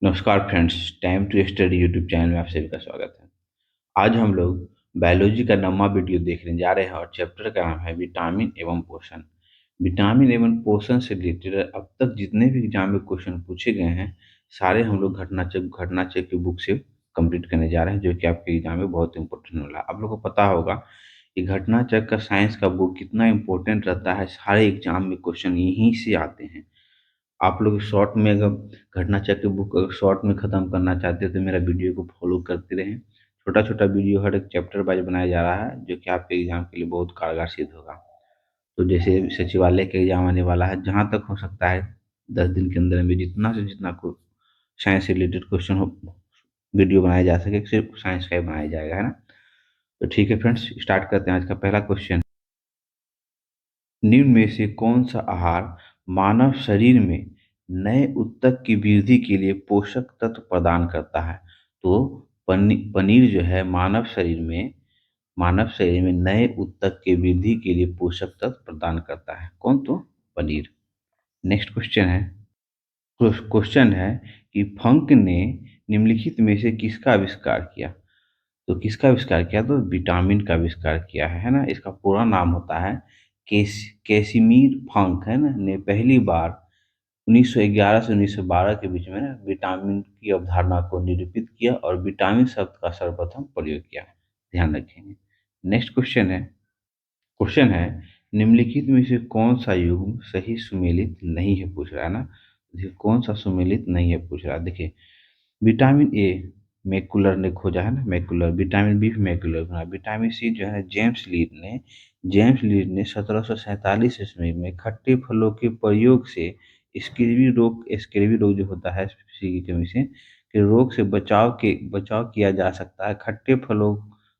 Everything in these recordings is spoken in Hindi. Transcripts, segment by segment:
नमस्कार friends, time to study YouTube channel में आप सभी का स्वागत है। आज हम लोग बायोलॉजी का नवा वीडियो देखने जा रहे हैं और चैप्टर का नाम है विटामिन एवं पोषण। विटामिन एवं पोषण से रिलेटेड अब तक जितने भी एग्जाम में क्वेश्चन पूछे गए हैं, सारे हम लोग घटनाचक की बुक से कंप्लीट करने जा रहे हैं, जो कि आपके एग्जाम में बहुत इंपॉर्टेंट होला। आप लोग को पता होगा कि घटनाचक का साइंस का बुक कितना इंपॉर्टेंट रहता है। सारे एग्जाम में क्वेश्चन यहीं से आते हैं। आप लोग शॉर्ट में अगर घटना चक्र बुक अगर शॉर्ट में ख़त्म करना चाहते हैं तो मेरा वीडियो को फॉलो करते रहें। छोटा-छोटा वीडियो हर एक चैप्टर वाइज़ बनाया जा रहा है, जो कि आपके एग्ज़ाम के लिए बहुत कारगर सिद्ध होगा। तो जैसे सचिवालय का एग्ज़ाम आने वाला है, जहाँ तक हो सकता है 10 दिन के अंदर में जितना से जितना को साइंस से रिलेटेड क्वेश्चन हो, वीडियो बनाया जा सके, सिर्फ साइंस का ही बनाया जाएगा, है ना? तो ठीक है फ्रेंड्स, स्टार्ट करते हैं आज का पहला क्वेश्चन। निम्न में से कौन सा आहार मानव शरीर में नए ऊतक की वृद्धि के लिए पोषक तत्व प्रदान करता है? तो पनीर जो है मानव शरीर में नए ऊतक के वृद्धि के लिए पोषक तत्व प्रदान करता है। कौन? तो पनीर। नेक्स्ट क्वेश्चन है कि फंक ने निम्नलिखित में से किसका आविष्कार किया? तो किसका आविष्कार किया? तो विटामिन का आविष्कार किया है ना? इसका पूरा नाम होता है कैसिमिर फंक, है ना? ने पहली बार 1911 से 1912 के बीच में ना विटामिन की अवधारणा को निरूपित किया और विटामिन शब्द का सर्वप्रथम प्रयोग किया। ध्यान रखेंगे। नेक्स्ट क्वेश्चन है निम्नलिखित में से कौन सा युग्म सही सुमेलित नहीं है, पूछ रहा है ना? देखिए कौन सा सुमेलित नहीं है पूछ रहा है। देखिए विटामिन ए मैकुलर ने खोजा है ना, मैकुलर। विटामिन बी मैकुलर बना। विटामिन सी जो है जेम्स लीड ने 1747 ईस्वी में खट्टे फलों के प्रयोग से स्कर्वी रोग जो होता है सी की कमी से के रोग से बचाव किया जा सकता है। खट्टे फलों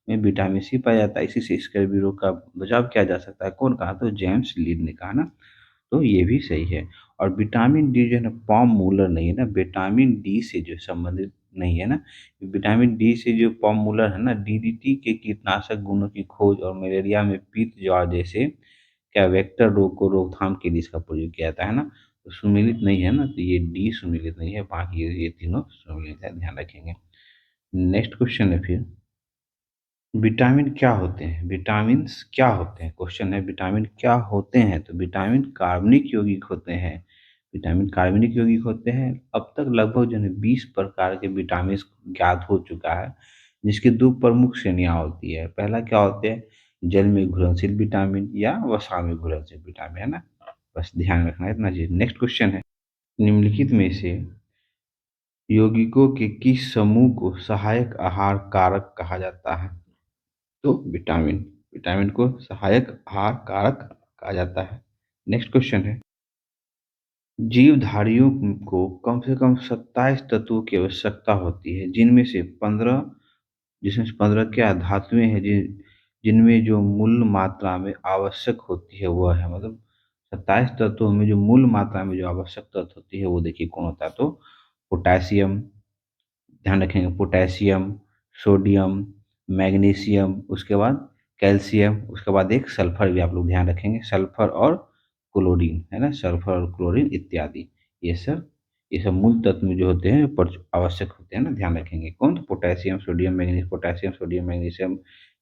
में विटामिन सी पाया जाता है, इसी से स्कर्वी रोग का बचाव किया जा सकता है। कौन कहा? तो जेम्स लीड ने कहा ना। तो ये भी सही है। और विटामिन डी जो है ना पॉम मूलर नहीं है ना, विटामिन डी से जो संबंधित नहीं है ना। विटामिन डी से जो पॉम मूलर है ना, डीडीटी के कीटनाशक गुणों की खोज और मलेरिया में पीत ज्वार जैसे क्या वेक्टर रोग को रोकथाम के लिए इसका प्रयोग किया जाता है ना। तो सुमेलित नहीं है ना, तो ये डी सुमेलित नहीं है, बाकी ये तीनों सुमेलित है, ध्यान रखेंगे। नेक्स्ट क्वेश्चन है फिर, विटामिन क्या होते हैं? विटामिन्स क्या होते हैं? क्वेश्चन है विटामिन क्या होते हैं? तो विटामिन कार्बनिक यौगिक होते हैं। विटामिन कार्बनिक यौगिक होते हैं। अब तक लगभग जो है 20 प्रकार के विटामिन ज्ञात हो चुका है, जिसकी दो प्रमुख श्रेणियां होती है। पहला क्या होते हैं? जल में घुलनशील विटामिन या वसा में घुलनशील विटामिन, है ना? बस ध्यान रखना है इतना चीज। नेक्स्ट क्वेश्चन है निम्नलिखित में से यौगिकों के किस समूह को सहायक आहार कारक कहा जाता है? तो विटामिन विटामिन को सहायक आहार कारक कहा जाता है। नेक्स्ट क्वेश्चन है जीवधारियों को कम से कम 27 तत्वों की आवश्यकता होती है, जिसमें से 15 क्या धातुएं हैं जिनमें जो मूल मात्रा में आवश्यक होती है वह है, मतलब 27 तत्वों में जो मूल मात्रा में जो आवश्यक तत्व होती है वो देखिए कौन होता है? तो पोटासियम, ध्यान रखेंगे, पोटेशियम, सोडियम, मैग्नीशियम, उसके बाद कैल्शियम, उसके बाद एक सल्फर भी आप लोग ध्यान रखेंगे, सल्फर और क्लोरीन, है ना? सल्फर और क्लोरीन इत्यादि। ये सब मूल तत्व में जो होते हैं आवश्यक होते हैं ना, ध्यान रखेंगे। कौन? तो पोटेशियम, सोडियम, मैग्नीशियम,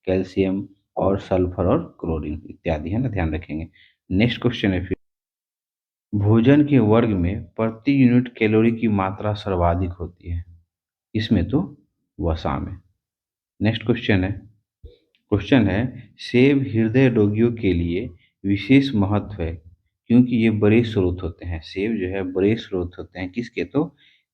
कैल्शियम और सल्फर और क्लोरीन इत्यादि, है ना? ध्यान रखेंगे। नेक्स्ट क्वेश्चन है फिर, भोजन के वर्ग में प्रति यूनिट कैलोरी की मात्रा सर्वाधिक होती है, इसमें तो वसा में। नेक्स्ट क्वेश्चन है सेब हृदय रोगियों के लिए विशेष महत्व है क्योंकि ये बड़े स्रोत होते हैं। सेब जो है बड़े स्रोत होते हैं, किसके? तो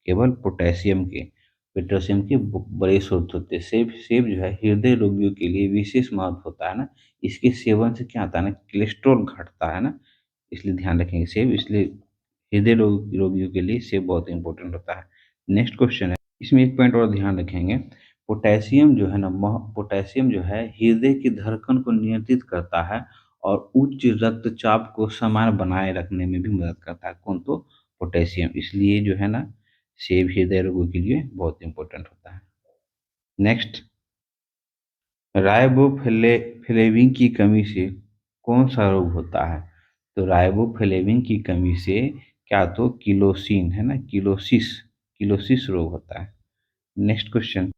केवल पोटेशियम के बड़े स्रोत होते हैं। सेब सेब जो है हृदय रोगियों के लिए विशेष महत्व होता है ना। इसके सेवन से क्या होता है ना, कोलेस्ट्रॉल घटता है ना, इसलिए ध्यान रखेंगे सेब। इसलिए रोगियों के लिए सेब बहुत इंपॉर्टेंट होता है। नेक्स्ट क्वेश्चन है, इसमें एक पॉइंट और ध्यान रखेंगे, पोटेशियम जो है हृदय की धड़कन को नियंत्रित करता है और उच्च रक्तचाप को समान बनाए रखने में भी मदद करता है। कौन? तो पोटेशियम। इसलिए जो है ना सेब हृदय रोगों के लिए बहुत इंपॉर्टेंट होता है। नेक्स्ट, राइबोफ्लेविन की कमी से कौन सा रोग होता है? तो राइबोफ्लेविन की कमी से क्या? तो किलोसिन, है ना, किलोसिस किलोसिस रोग होता है। नेक्स्ट क्वेश्चन,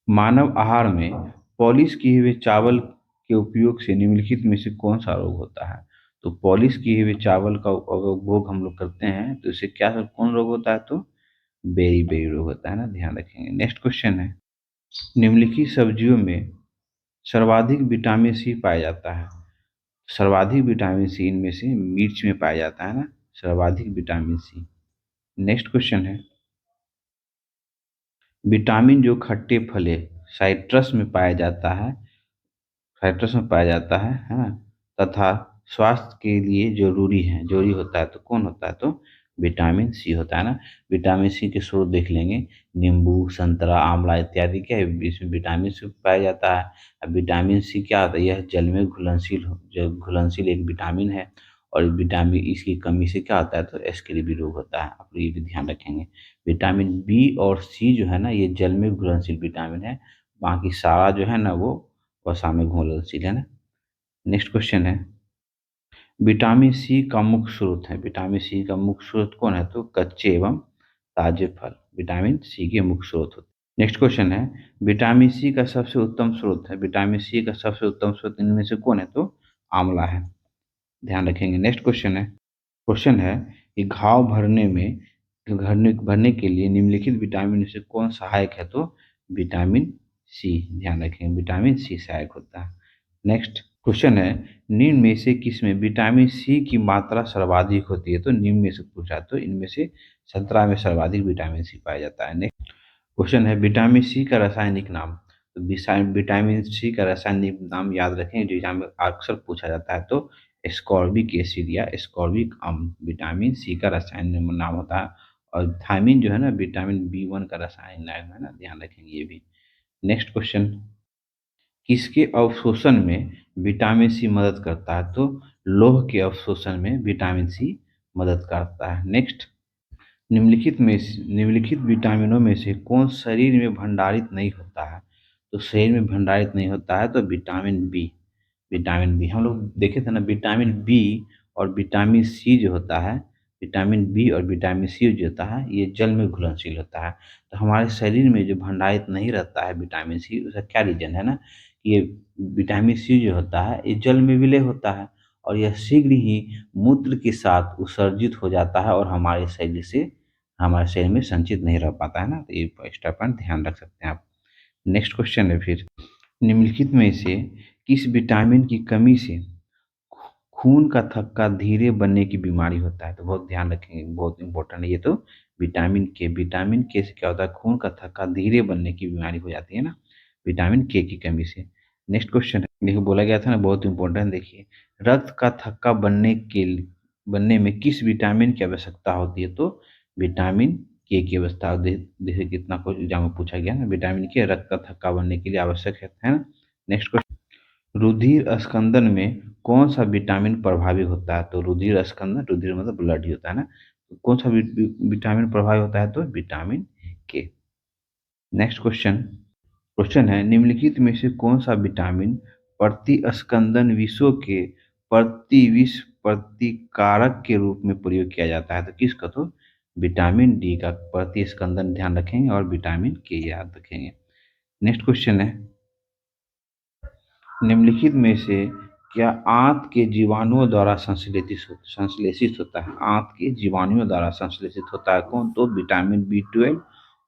मानव आहार में पॉलिश किए हुए चावल के उपयोग से निम्नलिखित में से कौन सा रोग होता है? तो पॉलिश किए हुए चावल का अगर उपभोग हम लोग करते हैं तो इससे क्या कौन रोग होता है? तो बेरी बेरी रोग होता है ना, ध्यान रखेंगे। नेक्स्ट क्वेश्चन है, निम्नलिखित सब्जियों में सर्वाधिक विटामिन सी पाया जाता है। सर्वाधिक विटामिन सी इनमें से मिर्च में पाया जाता है ना, सर्वाधिक विटामिन सी। नेक्स्ट क्वेश्चन है, विटामिन जो खट्टे फले साइट्रस में पाया जाता है, साइट्रस में पाया जाता है ना, तथा स्वास्थ्य के लिए जरूरी होता है, तो कौन होता है? तो विटामिन सी होता है ना। विटामिन सी के स्रोत देख लेंगे, नींबू, संतरा, आंवला इत्यादि क्या है, इसमें विटामिन सी पाया जाता है। अब विटामिन सी क्या होता है? यह जल में जो घुलनशील एक विटामिन है, और विटामिन इसकी कमी से क्या होता है? तो एस्केरिबी रोग होता है। आप ये भी ध्यान रखेंगे। विटामिन बी और सी जो है ना, ये जल में घुलनशील विटामिन है, बाकी सारा जो है ना वो वसा में घुलनशील है ना। नेक्स्ट क्वेश्चन है, विटामिन सी का मुख्य स्रोत है। विटामिन सी का मुख्य स्रोत कौन है? तो कच्चे एवं ताजे फल विटामिन सी के मुख्य स्रोत होते हैं। नेक्स्ट क्वेश्चन है, विटामिन सी का सबसे उत्तम स्रोत है। विटामिन सी का सबसे उत्तम स्रोत इनमें से कौन है? तो आंवला है, ध्यान रखेंगे। नेक्स्ट क्वेश्चन है कि घाव भरने के लिए निम्नलिखित विटामिन में से कौन सहायक है? तो विटामिन सी, ध्यान रखेंगे, विटामिन सी सहायक होता है। नेक्स्ट क्वेश्चन है, निम्न में से किसमें विटामिन सी की मात्रा सर्वाधिक होती है? तो निम्न में से पूछा, तो इनमें से संतरा में सर्वाधिक विटामिन सी पाया जाता है। नेक्स्ट क्वेश्चन है, विटामिन सी का रासायनिक नाम। तो विटामिन सी का रासायनिक नाम याद रखें, जो एग्जाम में अक्सर पूछा जाता है, तो एस्कॉर्बिक एसिड या एस्कॉर्बिक अम्ल विटामिन सी का रासायनिक नाम होता है। और थायमिन जो है ना, विटामिन बी 1 का रासायनिक नाम है ना, ध्यान रखेंगे ये भी। नेक्स्ट क्वेश्चन, किसके अवशोषण में विटामिन सी मदद करता है? तो लौह के अवशोषण में विटामिन सी मदद करता है। नेक्स्ट, निम्नलिखित विटामिनों में से कौन शरीर में भंडारित नहीं होता है? तो शरीर में भंडारित नहीं होता है तो विटामिन बी। विटामिन बी हम लोग देखे थे ना, विटामिन बी और विटामिन सी जो होता है, विटामिन बी और विटामिन सी जो होता है, ये जल में घुलनशील होता है। तो हमारे शरीर में जो भंडारित नहीं रहता है विटामिन सी, उसका क्या रीजन है ना, कि ये विटामिन सी जो होता है ये जल में विलय होता है, और यह शीघ्र ही मूत्र के साथ उत्सर्जित हो जाता है, और हमारे शरीर में संचित नहीं रह पाता है ना। तो ये एक्स्ट्रा पॉइंट ध्यान रख सकते हैं आप। नेक्स्ट क्वेश्चन है फिर, निम्नलिखित में से किस विटामिन की कमी से खून का थक्का धीरे बनने की बीमारी होता है? तो बहुत ध्यान रखेंगे, बहुत इंपॉर्टेंट है ये तो। विटामिन के से क्या होता है? खून का थक्का धीरे बनने की बीमारी हो जाती है ना, विटामिन के की कमी से। नेक्स्ट क्वेश्चन है, देखिए बोला गया था ना, बहुत इंपॉर्टेंट, देखिए, रक्त का थक्का बनने में किस विटामिन की आवश्यकता होती है? तो विटामिन के की आवश्यकता देखिए कितना कुछ एग्जाम में पूछा गया ना, विटामिन के रक्त का थक्का बनने के लिए आवश्यक है ना। नेक्स्ट, रुधिर स्कंदन में कौन सा विटामिन प्रभावी होता है? तो रुधिर स्कंदन, रुधिर मतलब ब्लड ही होता है ना, तो कौन सा विटामिन प्रभावी होता है? तो विटामिन के। नेक्स्ट क्वेश्चन है, निम्नलिखित में से कौन सा विटामिन प्रतिस्कंदन विषों के प्रतिविष प्रतिकारक के रूप में प्रयोग किया जाता है? तो किसका? तो विटामिन डी का प्रतिस्कंदन ध्यान रखेंगे, और विटामिन के याद रखेंगे। नेक्स्ट क्वेश्चन है, निम्नलिखित में से क्या आंत के जीवाणुओं द्वारा संश्लेषित होता है? आंत के जीवाणुओं द्वारा संश्लेषित होता है कौन? तो विटामिन बी 12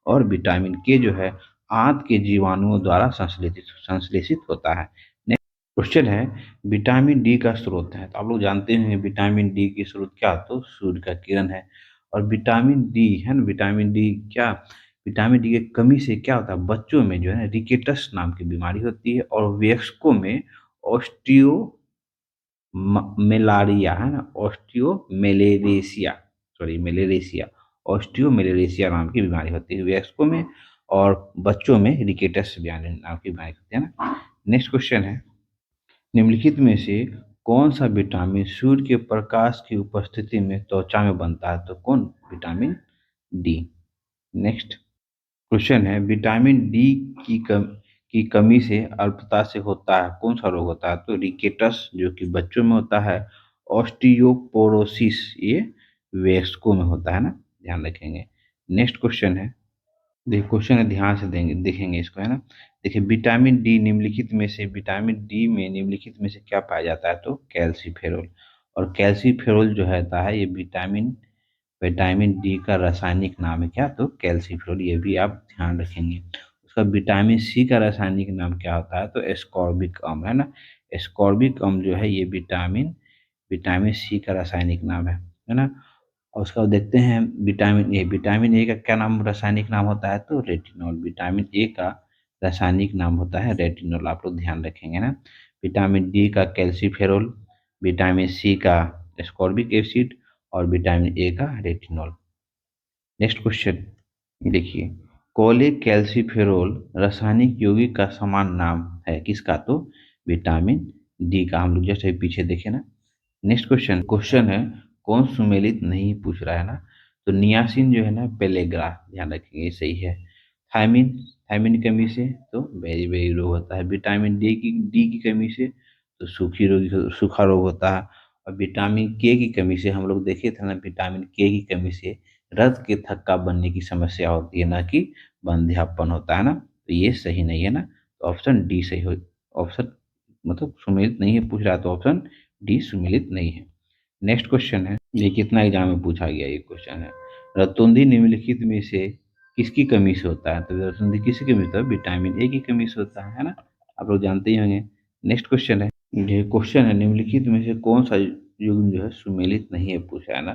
और विटामिन के जो है आंत के जीवाणुओं द्वारा संश्लेषित होता है। नेक्स्ट क्वेश्चन है, विटामिन डी का स्रोत है। तो आप लोग जानते हैं विटामिन डी की स्रोत क्या? तो सूर्य का किरण है। और विटामिन डी है ना, विटामिन डी क्या, विटामिन डी की कमी से क्या होता है? बच्चों में जो है ना रिकेटस नाम की बीमारी होती है, और वयस्कों में ऑस्टियो मेलारिया है ना, ऑस्टियो मेलेरेसिया नाम की बीमारी होती है वयस्कों में, और बच्चों में रिकेटस नाम की बीमारी होती है ना। नेक्स्ट क्वेश्चन है, निम्नलिखित में से कौन सा विटामिन सूर्य के प्रकाश की उपस्थिति में त्वचा में बनता है? तो कौन? Vitamin D. नेक्स्ट क्वेश्चन है, विटामिन डी की कम की कमी से अल्पता से होता है कौन सा रोग होता है? तो रिकेटस जो कि बच्चों में होता है, ऑस्टियोपोरोसिस ये वयस्कों में होता है ना, ध्यान रखेंगे। नेक्स्ट क्वेश्चन है, देखिए क्वेश्चन है, ध्यान से देंगे देखेंगे इसको, है ना। देखिए विटामिन डी निम्नलिखित में से, विटामिन डी में निम्नलिखित में से क्या पाया जाता है, तो कैल्सीफेरोल। और कैल्सीफेरोल जो रहता है ये विटामिन विटामिन डी का रासायनिक नाम है क्या, तो कैल्सीफेरोल, ये भी आप ध्यान रखेंगे। उसका विटामिन सी का रासायनिक नाम क्या होता है, तो एस्कॉर्बिक अम्ल, है ना। एस्कॉर्बिक अम्ल जो है ये विटामिन विटामिन सी का रासायनिक नाम है ना। और उसका देखते हैं विटामिन ए का क्या नाम, रासायनिक नाम होता है, तो रेटिनॉल। विटामिन ए का रासायनिक नाम होता है रेटिनॉल, आप लोग ध्यान रखेंगे ना। विटामिन डी का कैल्सीफेरोल, विटामिन सी का एस्कॉर्बिक एसिड, और विटामिन ए का रेटिनॉल। नेक्स्ट क्वेश्चन देखिए, कोलेकैल्सिफेरोल रासायनिक यौगिक का समान नाम है किसका, तो विटामिन डी का। हम लोग जस्ट अभी पीछे देखे ना। नेक्स्ट क्वेश्चन है, कौन सुमेलित नहीं पूछ रहा है ना, तो नियासिन जो है ना पेलेग्रा, ध्यान रखिए ये सही है। थायमिन, थायमिन की कमी से तो बेरी बेरी रोग होता है। विटामिन डी की कमी से तो सूखा रोग होता है। और विटामिन के की कमी से, हम लोग देखे थे ना, विटामिन के की कमी से रक्त के थक्का बनने की समस्या होती है, ना कि बंध्यापन होता है ना। तो ये सही नहीं है ना, तो ऑप्शन डी सही हो। ऑप्शन मतलब सुमेलित नहीं है पूछ रहा है, तो ऑप्शन डी सुमेलित नहीं है। नेक्स्ट क्वेश्चन है, ये कितना एग्जाम में पूछा गया ये क्वेश्चन है, रतौंधी निम्नलिखित में से किसकी कमी से होता है, तो रतौंधी किसकी कमी से होता है, विटामिन ए की कमी से होता है ना। आप लोग जानते ही होंगे। नेक्स्ट क्वेश्चन है, ये क्वेश्चन है, निम्नलिखित में से कौन सा युग्म जो है सुमेलित नहीं है पूछा है ना।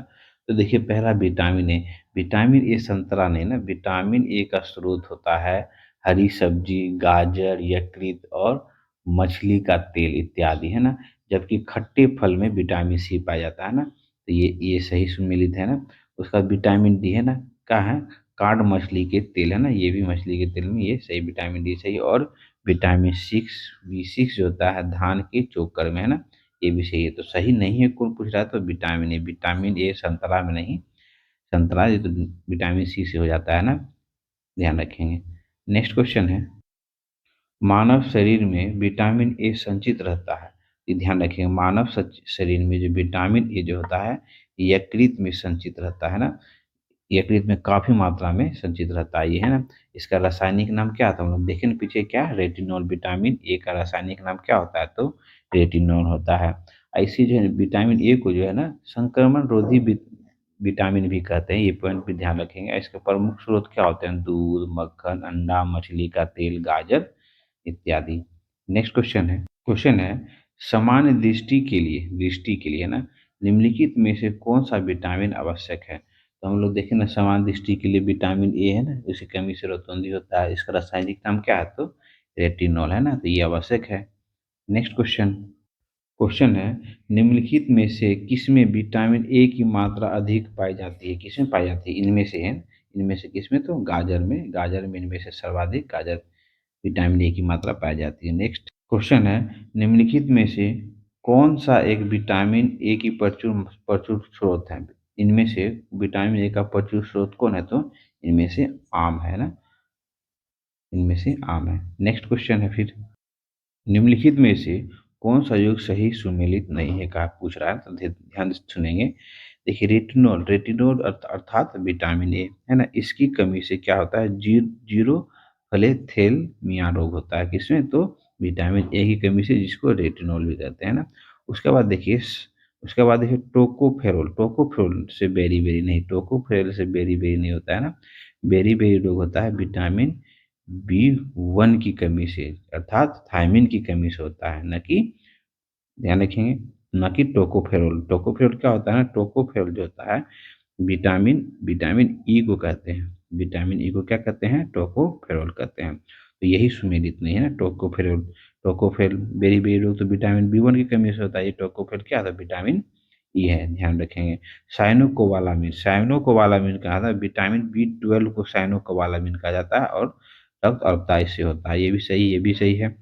तो देखिए पहला विटामिन ए, विटामिन ए संतरा नहीं ना, विटामिन ए का स्रोत होता है हरी सब्जी, गाजर, यकृत और मछली का तेल इत्यादि, है ना। जबकि खट्टे फल में विटामिन सी पाया जाता है ना, तो ये सही सुमेलित है ना। उसका विटामिन डी है ना, क्या है, काड मछली के तेल, है ना, ये भी मछली के तेल में, ये सही, विटामिन डी सही। और विटामिन सिक्स, बी6 जो होता है धान के चोकर में, है ना, ये भी सही है। तो सही नहीं है कौन पूछ रहा है, तो विटामिन ए संतरा में नहीं, संतरा ये तो विटामिन सी से हो जाता है ना, ध्यान रखेंगे। नेक्स्ट क्वेश्चन है, मानव शरीर में विटामिन ए संचित रहता है, ये ध्यान रखिएगा। शरीर में जो विटामिन ए जो होता है यकृत में संचित रहता है ना, यकृत में काफी मात्रा में संचित रहता है ये, है ना। इसका रासायनिक नाम क्या था, हम लोग देखें ना पीछे, क्या, रेटिनॉल। विटामिन ए का रासायनिक नाम क्या होता है, तो रेटिनॉल होता है। ऐसे जो है विटामिन ए को जो है ना संक्रमण रोधी विटामिन भी कहते हैं, ये पॉइंट भी ध्यान रखेंगे। इसके प्रमुख स्रोत क्या होते हैं, दूध, मक्खन, अंडा, मछली का तेल, गाजर इत्यादि। नेक्स्ट क्वेश्चन है, सामान्य दृष्टि के लिए ना निम्नलिखित में से कौन सा विटामिन आवश्यक है, तो हम लोग देखें ना, सामान्य दृष्टि के लिए विटामिन ए है ना, इसकी कमी से रोतौंधी होता है। इसका रासायनिक नाम क्या है, तो रेटिनॉल, है ना, तो ये आवश्यक है। नेक्स्ट क्वेश्चन है, निम्नलिखित में से किसमें विटामिन ए की मात्रा अधिक पाई जाती है, किसमें पाई जाती है, इनमें से है, इनमें से किसमें, तो गाजर में इनमें से सर्वाधिक गाजर विटामिन ए की मात्रा पाई जाती है। नेक्स्ट क्वेश्चन है, निम्नलिखित में से कौन सा एक विटामिन ए की प्रचुर प्रचुर स्रोत है, इनमें से विटामिन ए का प्रचुर स्रोत कौन है, तो इनमें से आम है ना, इनमें से आम है। नेक्स्ट क्वेश्चन है फिर, निम्नलिखित में से कौन सा योग सही सुमेलित नहीं है, कहा पूछ रहा है, तो ध्यान से सुनेंगे। देखिए रेटिनॉल, अर्थात विटामिन ए, है ना, इसकी कमी से क्या होता है, जीरो थैलेमीमिया रोग होता है, किसमें, तो विटामिन ए की कमी से, जिसको रेटिनॉल भी कहते हैं ना। उसके बाद देखिए उसके बाद देखिए टोकोफेरोल, टोकोफेरोल से बेरी बेरी नहीं, टोकोफेरोल से बेरी बेरी नहीं होता है ना, बेरी बेरी रोग होता है विटामिन बी1 की कमी से, अर्थात थायमिन की कमी से होता है, न कि, ध्यान रखेंगे, न कि टोकोफेरोल। टोकोफेरोल क्या होता है ना, टोकोफेरोल जो होता है विटामिन विटामिन ई को कहते हैं, विटामिन ई को क्या कहते हैं, टोकोफेरोल कहते हैं। तो यही सुमेलित नहीं है ना, टोकोफेरोल। टोकोफेरोल बेरी बेरी रोग तो विटामिन बी1 की कमी से होता है, ये टोकोफेरोल क्या था, विटामिन ई है, ध्यान रखेंगे। साइनोकोबालामिन, साइनोकोबालामिन कहा था, विटामिन बी12 को साइनोकोबालामिन कहा जाता है, और रक्त अल्पता इससे होता है, ये भी सही है।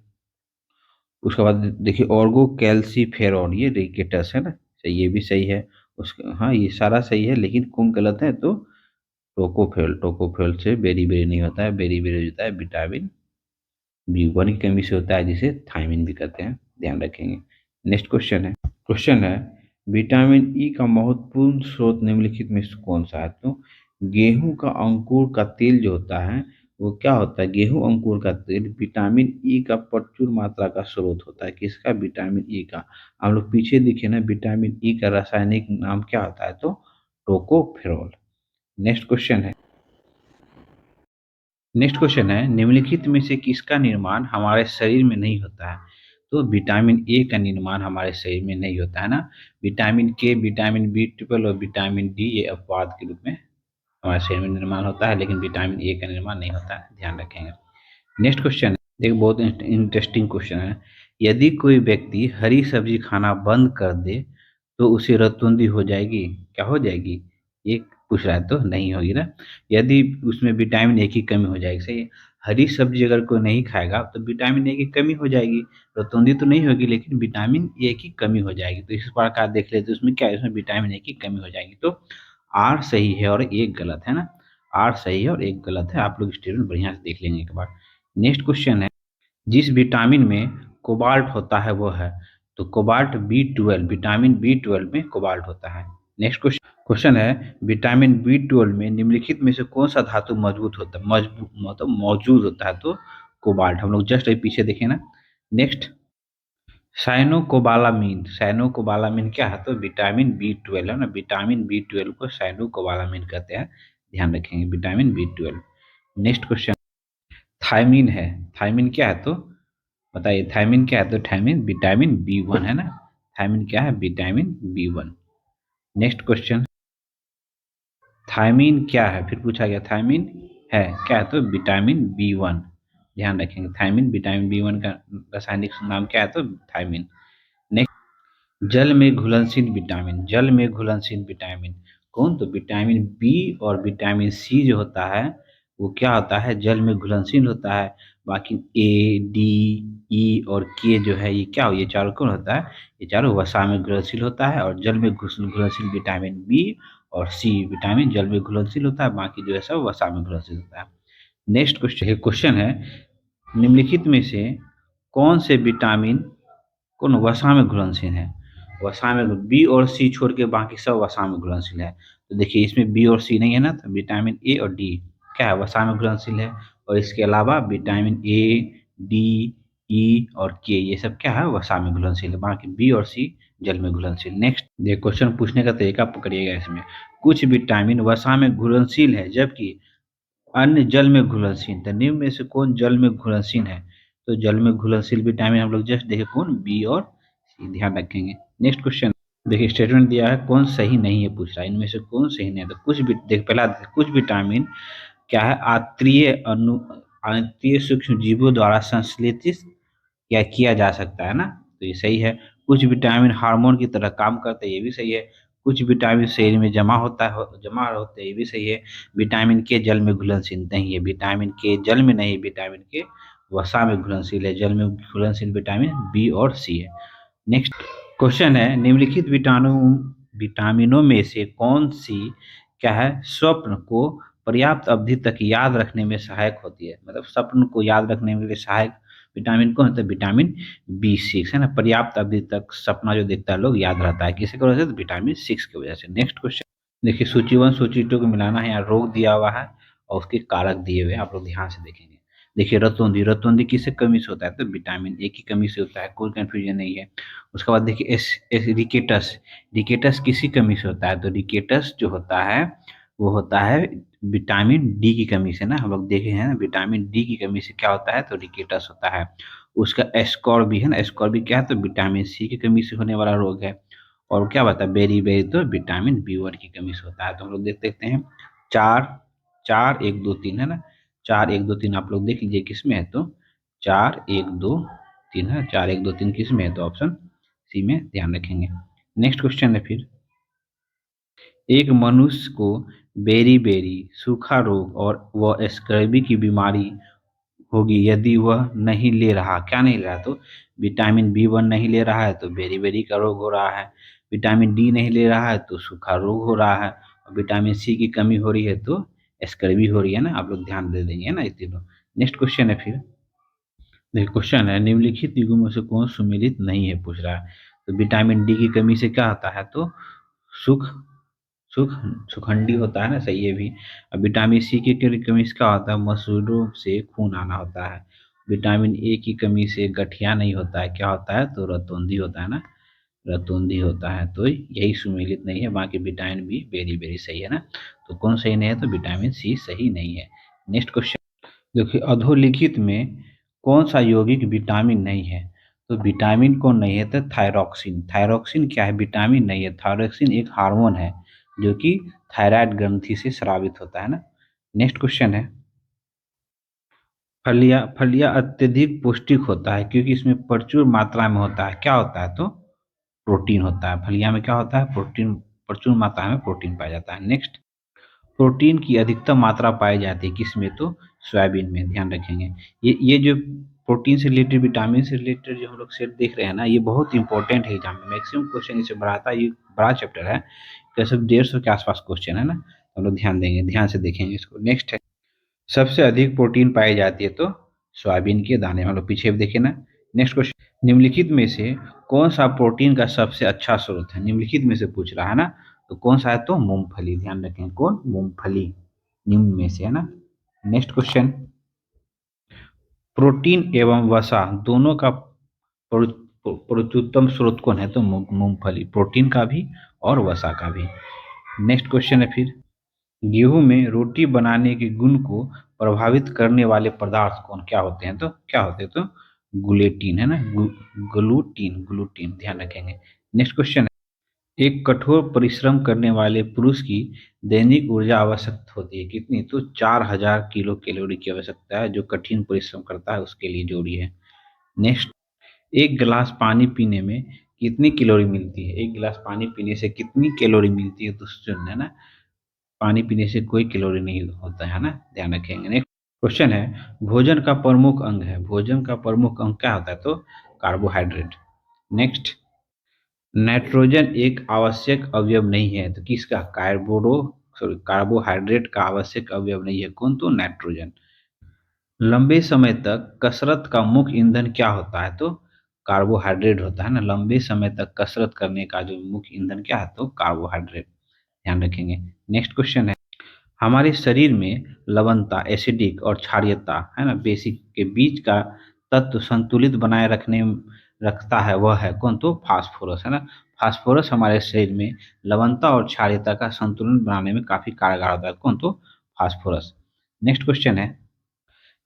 उसके बाद देखिए ऑर्गो कैल्सीफेरॉन, ये रिकेटस है ना, सही, ये भी सही है। उसके, हाँ ये सारा सही है, लेकिन कौन गलत है, तो टोकोफेल से बेरी बेरी नहीं होता है, बेरी बेरी होता है विटामिन बी1 की कमी से होता है, जिसे थायमिन भी कहते हैं, ध्यान रखेंगे। नेक्स्ट क्वेश्चन है, विटामिन ई का महत्वपूर्ण स्रोत निम्नलिखित में से कौन सा है, तो गेहूं का अंकुर का तेल जो होता है वो क्या होता है, गेहूं अंकुर का तेल विटामिन ई का प्रचुर मात्रा का स्रोत होता है। किसका? विटामिन ई का। हम लोग पीछे दिखे ना, विटामिन ई का रासायनिक नाम क्या होता है, तो टोकोफेरोल। नेक्स्ट क्वेश्चन है, निम्नलिखित में से किसका निर्माण हमारे शरीर में नहीं होता है? तो विटामिन ए का निर्माण हमारे शरीर में नहीं होता है ना। विटामिन के, विटामिन बी 12 और विटामिन डी ये अपवाद के रूप में हमारे शरीर में निर्माण होता है, लेकिन विटामिन ए का निर्माण नहीं होता है, ध्यान रखेंगे। नेक्स्ट क्वेश्चन है, देखो बहुत इंटरेस्टिंग क्वेश्चन है। यदि कोई व्यक्ति हरी सब्जी खाना बंद कर दे तो उसे रतौंधी हो जाएगी? क्या हो जाएगी? ये पूछ रहा है, तो नहीं होगी ना। यदि उसमें विटामिन ए की कमी हो जाएगी, सही है। हरी सब्जी अगर कोई नहीं खाएगा तो विटामिन ए की कमी हो जाएगी। रतौंधी तो नहीं होगी, लेकिन विटामिन ए की कमी हो जाएगी। तो इस प्रकार देख लेते, उसमें क्या है, उसमें विटामिन ए की कमी हो जाएगी। तो आर सही है और एक गलत है ना। आर सही है और एक गलत है। आप लोग स्टेटमेंट बढ़िया से देख लेंगे एक बार। नेक्स्ट क्वेश्चन है, जिस विटामिन में कोबाल्ट होता है वो है? तो कोबाल्ट बी 12, विटामिन बी 12 में कोबाल्ट होता है। नेक्स्ट क्वेश्चन है, विटामिन बी 12 में निम्नलिखित में से कौन सा धातु मजबूत होता है, मजबूत मतलब मौजूद होता है? तो कोबाल्ट। हम लोग जस्ट अभी पीछे देखें ना। नेक्स्ट, साइनोकोबालामीन, साइनोकोबालामीन क्या है? तो विटामिन बी 12 है ना। विटामिन बी 12 को साइनोकोबालामीन कहते हैं, ध्यान रखेंगे, vitamin B 12। Next question, thiamine है। थायमीन क्या है? तो बताइए, थायमीन क्या है? तो थायमीन विटामिन बी 1 है ना। थायमीन क्या है? Vitamin B 1। Next question, thiamine क्या है? फिर पूछा गया, थायमीन है क्या है? तो विटामिन बी 1, ध्यान रखेंगे। थायमीन विटामिन बी 1 का रासायनिक नाम क्या है? तो थायमीन। जल में घुलनशील विटामिन, जल में घुलनशील विटामिन कौन? तो विटामिन बी और विटामिन सी जो होता है वो क्या होता है, जल में घुलनशील होता है। बाकी ए, डी, ई और के जो है, ये क्या हो, ये चारों कौन होता है? ये चारों वसा में घुलनशील होता है। और जल में घुलनशील विटामिन बी और सी विटामिन जल में घुलनशील होता है, बाकी जो है सब वसा में घुलनशील होता है। नेक्स्ट क्वेश्चन है, निम्नलिखित में से कौन से विटामिन कौन वसा में घुलनशील है? वसा में बी और सी छोड़ के बाकी सब वसा में घुलनशील है। तो देखिए, इसमें बी और सी नहीं है ना, तो विटामिन ए और डी क्या है, वसा में घुलनशील है। और इसके अलावा विटामिन ए, डी, ई और के ये सब क्या है, वसा में घुलनशील है। बाकी बी और सी जल में घुलनशील। नेक्स्ट, ये क्वेश्चन पूछने का तरीका पकड़िएगा। इसमें कुछ विटामिन वसा में घुलनशील है जबकि अन्य जल में घुलनशील। तो निम्न में से कौन जल में घुलनशील है? तो जल में घुलनशील विटामिन हम लोग जस्ट देखे कौन, बी और सी, ध्यान रखेंगे। नेक्स्ट क्वेश्चन, देखिए स्टेटमेंट दिया है, कौन सही नहीं है पूछ रहा है, इनमें से कौन सही नहीं है? तो कुछ देख पहला, कुछ विटामिन क्या है, आंतरीय सूक्ष्म जीवों द्वारा संश्लेषित या किया जा सकता है ना, तो ये सही है। कुछ विटामिन हार्मोन की तरह काम करते हैं, ये भी सही है। कुछ विटामिन शरीर में जमा होते हैं, ये भी सही है। विटामिन के जल में घुलनशील नहीं है, विटामिन के जल में नहीं, विटामिन के वसा में घुलनशील है। जल में घुलनशील विटामिन बी और सी है। नेक्स्ट क्वेश्चन है, निम्नलिखित विटामिनों में से कौन सी क्या है, स्वप्न को पर्याप्त अवधि तक याद रखने में सहायक होती है? मतलब स्वप्न को याद रखने में सहायक विटामिन कौन होता है? विटामिन बी 6 है ना। पर्याप्त अवधि तक सपना जो देखता है लोग याद रहता है, किसी की वजह से? तो विटामिन 6 की वजह से। नेक्स्ट क्वेश्चन, देखिए सूची 1 सूची 2 को मिलाना है, यहाँ रोग दिया हुआ है और उसके कारक दिए हुए हैं, आप लोग ध्यान से देखेंगे। देखिए रतौंधी, रतौंधी किससे कमी से होता है? तो विटामिन ए की कमी से होता है, कोई कंफ्यूजन नहीं है। उसके बाद देखिए रिकेटस, रिकेटस किसी कमी से होता है? तो रिकेटस जो होता है वो होता है विटामिन डी की कमी से ना। हम लोग देखे हैं ना, विटामिन डी की कमी से क्या होता है, तो रिकेटस होता है। उसका एस्कॉर भी है ना, एस्कॉर भी क्या है, तो विटामिन सी की कमी से होने वाला रोग है। और क्या बता, बेरी बेरी तो विटामिन बी 1 की कमी से होता है। तो हम लोग देख देखते हैं, चार, 4 1 2 3 है ना। 4 1 2 3 आप लोग देख लीजिए किस में है, तो 4 1 2 3 है। 4 1 2 3 किस में है? तो ऑप्शन सी में, ध्यान रखेंगे। नेक्स्ट क्वेश्चन है फिर, एक मनुष्य को बेरी बेरी, सूखा रोग और वह स्कर्वी की बीमारी होगी यदि वह नहीं ले रहा, क्या नहीं ले रहा? तो विटामिन बी 1 नहीं ले रहा है तो बेरी बेरी का रोग हो रहा है। विटामिन डी नहीं ले रहा है तो सूखा रोग हो रहा है। और विटामिन सी की कमी हो रही है तो स्कर्वी हो रही है ना। आप लोग ध्यान दे देंगे ना ये तीनों। नेक्स्ट क्वेश्चन है फिर, देखिए क्वेश्चन है, निम्नलिखित युग्मों में से कौन सुमेलित नहीं है पूछ रहा है? तो विटामिन डी की कमी से क्या होता है? तो सुख सुख सुखंडी होता है ना, सही है भी। अब विटामिन सी की कमी से क्या होता है, मसूड़ों से खून आना होता है। विटामिन ए की कमी से गठिया नहीं होता है, क्या होता है तो रतौंधी होता है ना, रतौंधी होता है। तो यही सुमेलित नहीं है, बाकी विटामिन बी वेरी वेरी सही है ना। तो कौन सही नहीं है, तो विटामिन सी सही नहीं है। नेक्स्ट क्वेश्चन देखिए, अधोलिखित में कौन सा यौगिक विटामिन नहीं है। तो विटामिन कौन नहीं है, तो थायरॉक्सिन। थायरॉक्सिन क्या है, विटामिन नहीं है। थायरॉक्सिन एक हार्मोन है जो कि थायराइड ग्रंथि से स्रावित होता है ना। नेक्स्ट क्वेश्चन है, फलिया फलिया अत्यधिक पौष्टिक होता है क्योंकि इसमें प्रचुर मात्रा में होता है, क्या होता है तो प्रोटीन होता है। फलिया में क्या होता है, प्रोटीन, प्रचुर मात्रा में प्रोटीन पाया जाता है। नेक्स्ट, प्रोटीन की अधिकतम मात्रा पाई जाती है किसमें, तो सोयाबीन में, ध्यान रखेंगे। ये जो प्रोटीन से रिलेटेड, विटामिन से रिलेटेड जो हम लोग सेट देख रहे हैं ना, ये बहुत इंपॉर्टेंट है एग्जाम में। मैक्सिमम क्वेश्चन इससे बड़ा आता है, ये बड़ा चैप्टर है, कैसे 150 के आसपास क्वेश्चन है ना, तो हम लोग ध्यान देंगे, ध्यान से देखेंगे इसको। नेक्स्ट है, सबसे अधिक प्रोटीन पाई जाती है तो सोयाबीन के दाने, हम लोग पीछे भी देखे ना। नेक्स्ट क्वेश्चन, निम्नलिखित में से कौन सा प्रोटीन का सबसे अच्छा स्रोत है। निम्नलिखित में से पूछ रहा है ना, तो कौन सा है, तो मूंगफली। ध्यान रखें, कौन, मूंगफली, निम्न में से है ना। नेक्स्ट क्वेश्चन, प्रोटीन एवं वसा दोनों का प्रोटीनतम स्रोत कौन है, तो मूंगफली, प्रोटीन का भी और वसा का भी। नेक्स्ट क्वेश्चन है फिर, गेहूं में रोटी बनाने के गुण को प्रभावित करने वाले पदार्थ कौन क्या होते हैं, तो क्या होते हैं, तो गुलेटिन है ना, ग्लूटीन, ग्लूटीन, ध्यान रखेंगे। नेक्स्ट क्वेश्चन है, एक कठोर परिश्रम करने वाले पुरुष की दैनिक ऊर्जा आवश्यकता होती है कितनी, तो 4000 किलो कैलोरी की आवश्यकता है, जो कठिन परिश्रम करता है उसके लिए जरूरी है। नेक्स्ट, एक गिलास पानी पीने में कितनी कैलोरी मिलती है, एक गिलास पानी पीने से कितनी कैलोरी मिलती है, तो सुन है ना, पानी पीने से कोई कैलोरी नहीं होता है ना, ध्यान रखेंगे। नेक्स्ट क्वेश्चन है, भोजन का प्रमुख अंग है, भोजन का प्रमुख अंग क्या होता है, तो कार्बोहाइड्रेट। नेक्स्ट, नाइट्रोजन एक आवश्यक अवयव नहीं है, तो किसका, कार्बोहाइड्रेट का आवश्यक अवयव नहीं है, कौन, तो नाइट्रोजन। लंबे समय तक कसरत का मुख्य ईंधन क्या होता है, तो कार्बोहाइड्रेट होता है ना। लंबे समय तक कसरत करने का जो मुख्य ईंधन क्या है, तो कार्बोहाइड्रेट, ध्यान रखेंगे। नेक्स्ट क्वेश्चन है, हमारे शरीर में लवणता, एसिडिक और क्षारीयता है ना, बेसिक के बीच का तत्व संतुलित बनाए रखने रखता है, वह है कौन, तो फास्फोरस है ना। फास्फोरस हमारे शरीर में लवणता और क्षारीयता का संतुलन बनाने में काफी कारगर होता है, कौन, तो फास्फोरस। नेक्स्ट क्वेश्चन है,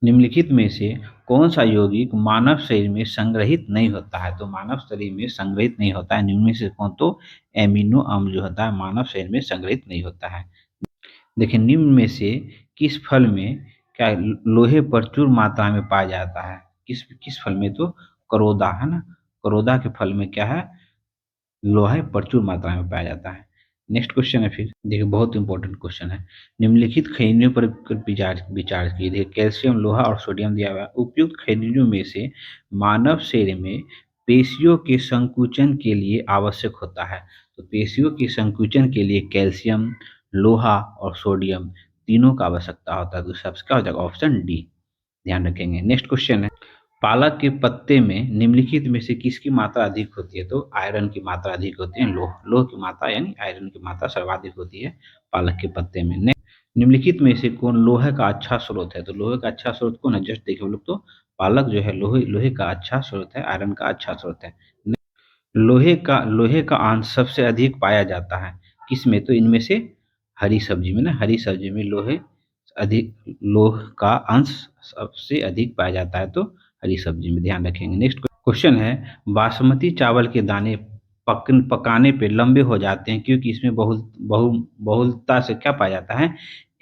निम्नलिखित में से कौन सा यौगिक मानव शरीर में संग्रहित नहीं होता है, तो मानव शरीर में संग्रहित नहीं होता है, निम्न में से कौन, तो एमिनो अम्ल जो होता है मानव शरीर में संग्रहित नहीं होता है। देखिए, निम्न में से किस फल में क्या लोहे प्रचुर मात्रा में पाया जाता है, किस किस फल में, तो करोदा है ना, करोदा के फल में क्या है, लोहा प्रचुर मात्रा में पाया जाता है। नेक्स्ट क्वेश्चन है फिर, देखिए बहुत इंपॉर्टेंट क्वेश्चन है, निम्नलिखित खनिजों पर विचार विचार कीजिए। देखिए, कैल्शियम, लोहा और सोडियम दिया हुआ है। उपयुक्त खनिजों में से मानव शरीर में पेशियों के संकुचन के लिए आवश्यक होता है, तो पेशियों के संकुचन के लिए कैल्शियम, लोहा और सोडियम तीनों का आवश्यकता होता है, तो सबसे क्या हो जाएगा, ऑप्शन डी, ध्यान रखेंगे। नेक्स्ट क्वेश्चन है, पालक के पत्ते में निम्नलिखित में से किसकी मात्रा अधिक होती है, तो आयरन की मात्रा अधिक होती है, लोह लोह की मात्रा यानी आयरन की मात्रा सर्वाधिक होती है पालक के पत्ते में। निम्नलिखित में से कौन लोहे का अच्छा स्रोत है, तो लोहे का अच्छा स्रोत कौन है, जस्ट देखिए हम लोग, तो पालक जो है लोहे लोहे का अच्छा स्रोत है, आयरन का अच्छा स्रोत है। लोहे का अंश सबसे अधिक पाया जाता है किसमें, तो इनमें से हरी सब्जी में ना, हरी सब्जी में लोह का अंश सबसे अधिक पाया जाता है, तो हरी सब्जी में, ध्यान रखेंगे। नेक्स्ट क्वेश्चन है, बासमती चावल के दाने पकाने पे लंबे हो जाते हैं क्योंकि इसमें बहुलता से क्या पाया जाता है,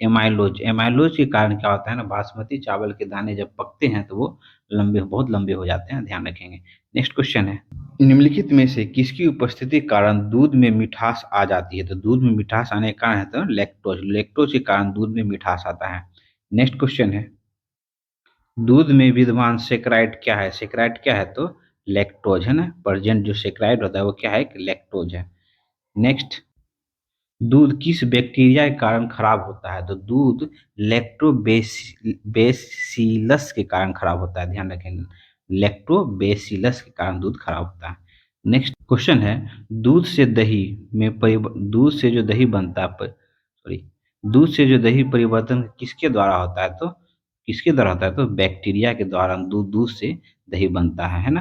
एमाइलोज। एमाइलोज के कारण क्या होता है ना, बासमती चावल के दाने जब पकते हैं तो वो बहुत लंबे हो जाते हैं, ध्यान रखेंगे। नेक्स्ट क्वेश्चन है, निम्नलिखित में से किसकी उपस्थिति के कारण दूध में मिठास आ जाती है, तो दूध में मिठास आने का कारण है तो लैक्टोज, लैक्टोज के कारण दूध में मिठास आता है। नेक्स्ट क्वेश्चन है, दूध में विद्यमान सेक्राइड क्या है, सेक्राइड क्या है, तो लैक्टोज है ना, प्रेजेंट जो सेक्राइड होता है वो क्या है, लैक्टोज है। नेक्स्ट, दूध किस बैक्टीरिया के कारण खराब होता है, तो दूध लैक्टोबेसिलस के कारण खराब होता है, ध्यान रखें, लैक्टोबेसिलस के कारण दूध खराब होता है। नेक्स्ट क्वेश्चन है, दूध से दही दूध से जो दही बनता है सॉरी दूध से जो दही परिवर्तन किसके द्वारा होता है? तो किसके द्वारा होता है? तो बैक्टीरिया के द्वारा दूध दूध से दही बनता है ना।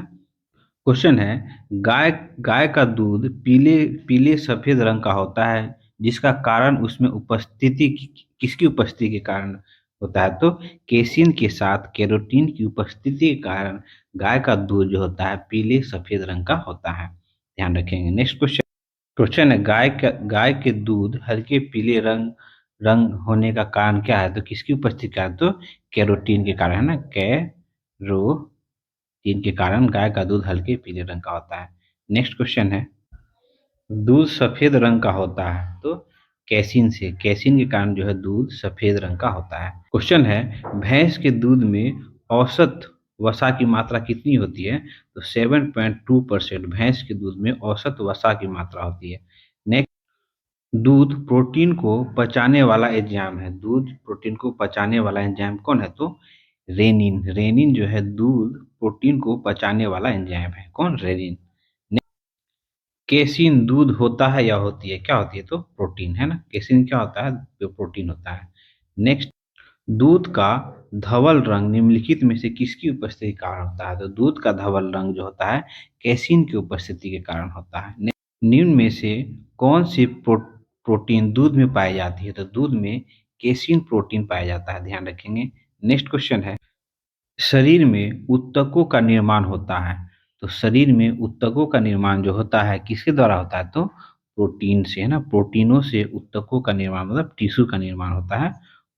क्वेश्चन है, गाय गाय का दूध पीले पीले सफेद रंग का होता है, जिसका कारण उसमें किसकी उपस्थिति के कारण होता है? तो केसिन के साथ कैरोटीन की उपस्थिति के कारण गाय का दूध जो होता है पीले सफेद रंग का होता है। ध्यान रखेंगे। नेक्स्ट क्वेश्चन क्वेश्चन है, गाय के दूध हल्के पीले रंग रंग होने का कारण क्या है? तो किसकी उपस्थिति का है? तो कैरोटीन के कारण, है ना। कैरोटीन के कारण गाय का दूध हल्के पीले रंग का होता है। नेक्स्ट क्वेश्चन है, दूध सफेद रंग का होता है तो कैसीन के कारण जो है दूध सफेद रंग का होता है। क्वेश्चन है, भैंस के दूध में औसत वसा की मात्रा कितनी होती है? तो 7.2% भैंस के दूध में औसत वसा की मात्रा होती है। नेक्स्ट, दूध प्रोटीन को पचाने वाला एंजाइम है। दूध प्रोटीन को पचाने वाला एंजाइम कौन है? तो रेनिन। रेनिन जो है दूध प्रोटीन को पचाने वाला एंजाइम है। कौन? रेनिन। केसिन दूध होता है या होती है? क्या होती है? तो प्रोटीन, है ना। केसिन क्या होता है? जो प्रोटीन होता है। नेक्स्ट, दूध का धवल रंग निम्नलिखित में से किसकी उपस्थिति के कारण होता है? तो दूध का धवल रंग जो होता है केसिन की उपस्थिति के कारण होता है। निम्न में से कौन सी प्रोटीन दूध में पाई जाती है? तो दूध में केसिन प्रोटीन पाया जाता है। ध्यान रखेंगे। नेक्स्ट क्वेश्चन है, शरीर में ऊतकों का निर्माण होता है। तो शरीर में ऊतकों का निर्माण जो होता है किसके द्वारा होता है? तो प्रोटीन से, है ना। प्रोटीनों से ऊतकों का निर्माण मतलब टिश्यू का निर्माण होता है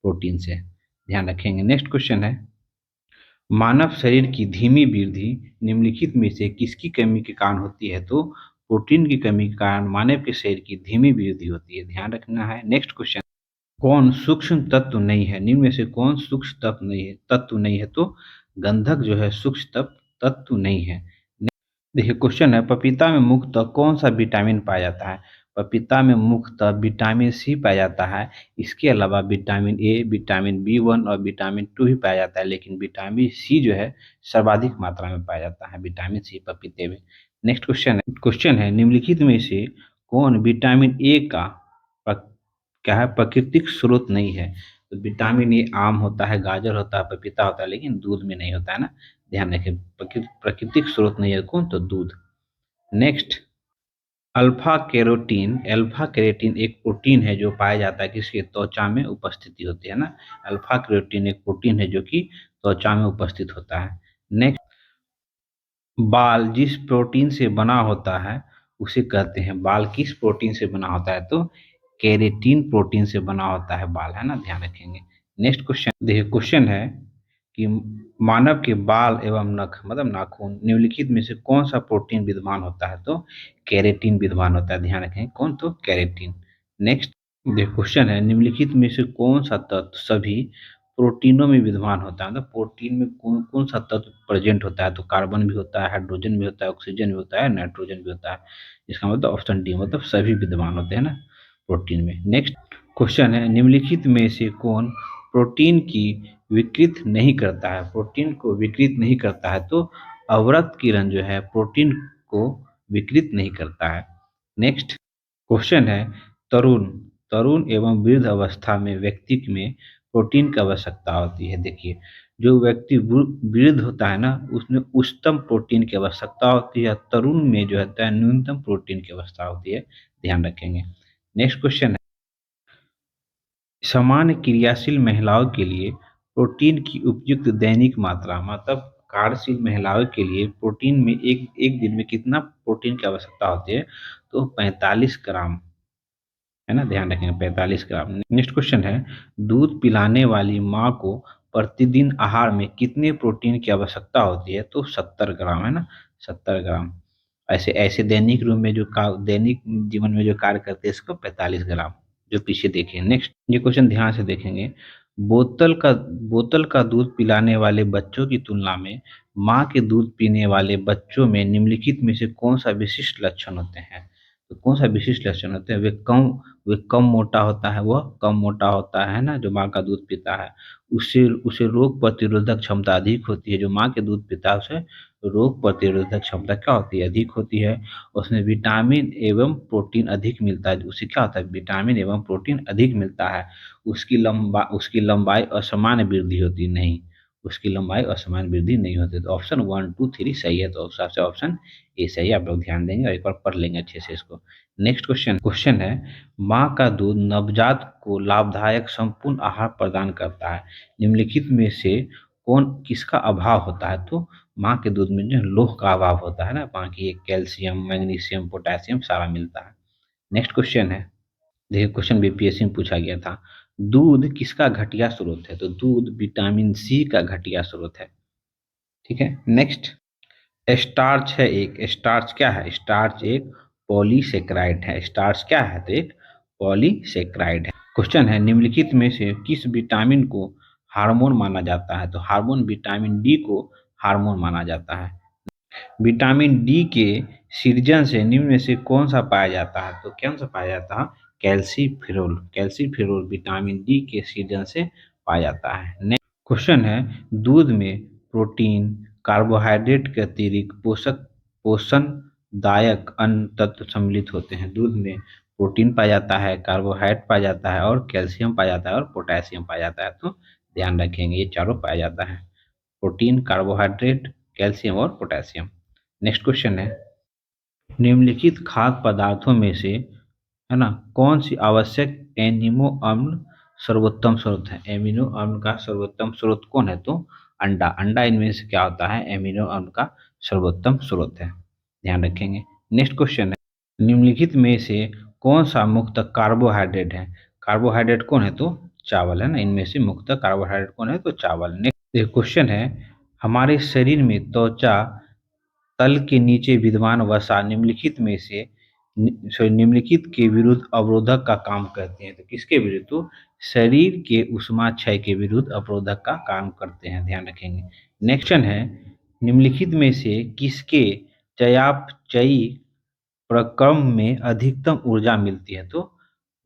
प्रोटीन से। ध्यान रखेंगे। नेक्स्ट क्वेश्चन है, मानव शरीर की धीमी वृद्धि निम्नलिखित में से किसकी कमी के कारण होती है? तो प्रोटीन की कमी के कारण मानव के शरीर की धीमी वृद्धि होती है। ध्यान रखना है। नेक्स्ट क्वेश्चन, कौन सूक्ष्म तत्व नहीं है? निम्न में से कौन सूक्ष्म तत्व नहीं है? तो गंधक जो है सूक्ष्म तत्व नहीं है। देखिए क्वेश्चन है, पपीता में मुख्यतः कौन सा विटामिन पाया जाता है? पपीता में मुख्यतः विटामिन सी पाया जाता है। इसके अलावा विटामिन ए, विटामिन बी 1 और विटामिन 2 भी पाया जाता है, लेकिन विटामिन सी जो है सर्वाधिक मात्रा में पाया जाता है, विटामिन सी पपीते में। नेक्स्ट क्वेश्चन है, निम्नलिखित में से कौन विटामिन ए का क्या है प्राकृतिक स्रोत नहीं है? तो विटामिन ए आम होता है, गाजर होता है, पपीता होता है, लेकिन दूध में नहीं होता है ना। ध्यान रखें। प्राकृतिक स्रोत नहीं है कौन? तो दूध। नेक्स्ट, अल्फा कैरोटीन एक प्रोटीन है जो पाया जाता है किसके? त्वचा में उपस्थिति होती है ना। अल्फा कैरोटीन एक प्रोटीन है जो कि त्वचा में उपस्थित होता है। नेक्स्ट, बाल जिस प्रोटीन से बना होता है उसे कहते हैं, बाल किस प्रोटीन से बना होता है? तो केरेटिन प्रोटीन से बना होता है बाल, है ना। ध्यान रखेंगे। नेक्स्ट क्वेश्चन देखिए, क्वेश्चन है कि मानव के बाल एवं नख मतलब नाखून निम्नलिखित में से कौन सा प्रोटीन विद्यमान होता है? तो केरेटिन विद्यमान होता है। ध्यान रखें कौन? तो केरेटिन। नेक्स्ट देखिए क्वेश्चन है, निम्नलिखित में से कौन सा तत्व सभी प्रोटीनों में विद्यमान होता है? मतलब प्रोटीन में कौन कौन सा तत्व प्रेजेंट होता है? तो कार्बन भी होता है, हाइड्रोजन भी होता है, ऑक्सीजन भी होता है, नाइट्रोजन भी होता है। इसका मतलब ऑप्शन डी, मतलब सभी विद्यमान होते हैं ना प्रोटीन में। नेक्स्ट क्वेश्चन है, निम्नलिखित में से कौन प्रोटीन की विकृत नहीं करता है? प्रोटीन को विकृत नहीं करता है। तो अवरक्त किरण जो है प्रोटीन को विकृत नहीं करता है। नेक्स्ट क्वेश्चन है, तरुण तरुण एवं वृद्ध अवस्था में व्यक्ति में प्रोटीन की आवश्यकता होती है। देखिए, जो व्यक्ति वृद्ध होता है ना उसमें उच्चतम प्रोटीन की आवश्यकता होती है, तरुण में जो होता है न्यूनतम प्रोटीन की आवश्यकता होती है। ध्यान रखेंगे। नेक्स्ट क्वेश्चन है, सामान्य क्रियाशील महिलाओं के लिए प्रोटीन की उपयुक्त दैनिक मात्रा मतलब कार्यशील महिलाओं के लिए प्रोटीन में एक एक दिन में कितना प्रोटीन की आवश्यकता होती है? तो 45 ग्राम, है ना। ध्यान रखेंगे 45 ग्राम। नेक्स्ट क्वेश्चन है, दूध पिलाने वाली माँ को प्रतिदिन आहार में कितने प्रोटीन की आवश्यकता होती है? तो 70 ग्राम, है ना। 70 ग्राम। ऐसे ऐसे दैनिक जीवन में जो कार्य करते हैं इसको 45 ग्राम जो पीछे देखें। नेक्स्ट ये क्वेश्चन ध्यान से देखेंगे, बोतल का दूध पिलाने वाले बच्चों की तुलना में माँ के दूध पीने वाले बच्चों में निम्नलिखित में से कौन सा विशिष्ट लक्षण होते हैं? तो कौन सा विशिष्ट लक्षण होते हैं? वे कम मोटा होता है, वह कम मोटा होता है ना, जो माँ का दूध पीता है। उससे उसे रोग प्रतिरोधक क्षमता अधिक होती है। जो माँ के दूध पीता है उसे रोग प्रतिरोधक क्षमता क्या होती है? अधिक होती है। उसमें विटामिन एवं प्रोटीन अधिक मिलता है। उसे क्या होता है? विटामिन एवं प्रोटीन अधिक मिलता है। उसकी लंबाई असामान्य वृद्धि होती नहीं। उसकी लंबाई असामान्य वृद्धि नहीं होती। तो ऑप्शन 1, 2, 3 सही है। तो उस हिसाब से ऑप्शन ए सही है। आप लोग ध्यान देंगे और एक बार पढ़ लेंगे अच्छे से इसको। नेक्स्ट क्वेश्चन है, माँ का दूध नवजात को लाभदायक संपूर्ण आहार प्रदान करता है। निम्नलिखित में से कौन किसका अभाव होता है? तो माँ के दूध में जो लोह का अभाव होता है ना, बाकी ये कैल्शियम, मैग्नीशियम, पोटेशियम सारा मिलता है। नेक्स्ट क्वेश्चन है, देखिए क्वेश्चन बीपीएससी में पूछा गया था। दूध किसका घटिया स्रोत है? तो दूध विटामिन सी का घटिया स्रोत है। ठीक है। नेक्स्ट, स्टार्च है एक। स्टार्च क्या है? स्टार्च एक पॉलीसेक्राइड है। स्टार्च क्या है? तो एक पॉलीसेक्राइड है। क्वेश्चन है, निम्नलिखित में से किस विटामिन को हार्मोन माना जाता है? तो हार्मोन विटामिन डी को हार्मोन माना जाता है। विटामिन डी के सृजन से निम्न में से कौन सा पाया जाता है? तो कौन सा पाया जाता है? कैल्सीफेरोल। कैल्सीफेरोल विटामिन डी के सृजन से पाया जाता है। क्वेश्चन है, दूध में प्रोटीन, कार्बोहाइड्रेट के अतिरिक्त पोषणदायक अन्य तत्व सम्मिलित होते हैं। दूध में प्रोटीन पाया जाता है, कार्बोहाइड्रेट पाया जाता है और कैल्शियम पाया जाता है और पोटेशियम पाया जाता है। तो ध्यान रखेंगे ये चारों पाया जाता है, प्रोटीन, कार्बोहाइड्रेट, कैल्शियम और पोटेशियम। नेक्स्ट क्वेश्चन है, निम्नलिखित खाद्य पदार्थों में से है ना कौन सी आवश्यक एमिनो अम्ल सर्वोत्तम स्रोत है? एमिनो अम्ल का सर्वोत्तम स्रोत कौन है? तो अंडा। अंडा इनमें से क्या होता है? एमिनो अम्ल का सर्वोत्तम स्रोत है। ध्यान रखेंगे। नेक्स्ट क्वेश्चन है, निम्नलिखित में से कौन सा मुक्त कार्बोहाइड्रेट है? कार्बोहाइड्रेट कौन है? तो चावल है ना। इनमें से मुक्त कार्बोहाइड्रेट कौन है? तो चावल। नेक्स्ट क्वेश्चन है, हमारे शरीर में त्वचा तल के नीचे विद्यमान वसा निम्नलिखित के विरुद्ध अवरोधक का काम करते हैं। तो किसके विरुद्ध? तो शरीर के ऊष्माक्षय के विरुद्ध अवरोधक का काम करते हैं। ध्यान रखेंगे। नेक्स्ट है, निम्नलिखित में से किसके चयापचयी प्रक्रम में अधिकतम ऊर्जा मिलती है? तो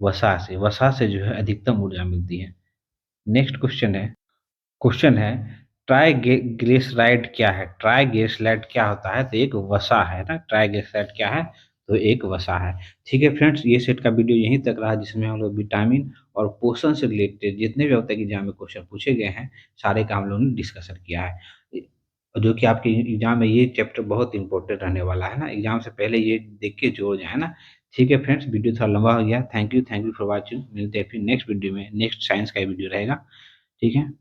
वसा से जो है अधिकतम ऊर्जा मिलती है। नेक्स्ट क्वेश्चन है, ट्राइग्लिसराइड क्या है? ट्राइग्लिसराइड क्या होता है? तो एक वसा है ना। ट्राइग्लिसराइड क्या है? तो एक वसा है। ठीक है फ्रेंड्स, ये सेट का वीडियो यहीं तक रहा, जिसमें हम लोग विटामिन और पोषण से रिलेटेड जितने भी होते हैं एग्जाम में क्वेश्चन पूछे गए हैं, सारे का हम लोगों ने डिस्कशन किया है। जो कि आपके एग्जाम में ये चैप्टर बहुत इंपॉर्टेंट रहने वाला है ना। एग्जाम से पहले ये देख के जोड़ जाए ना। ठीक है फ्रेंड्स, वीडियो थोड़ा लंबा हो गया। Thank you for watching. मिलते हैं फिर नेक्स्ट वीडियो में। नेक्स्ट साइंस का वीडियो रहेगा। ठीक है।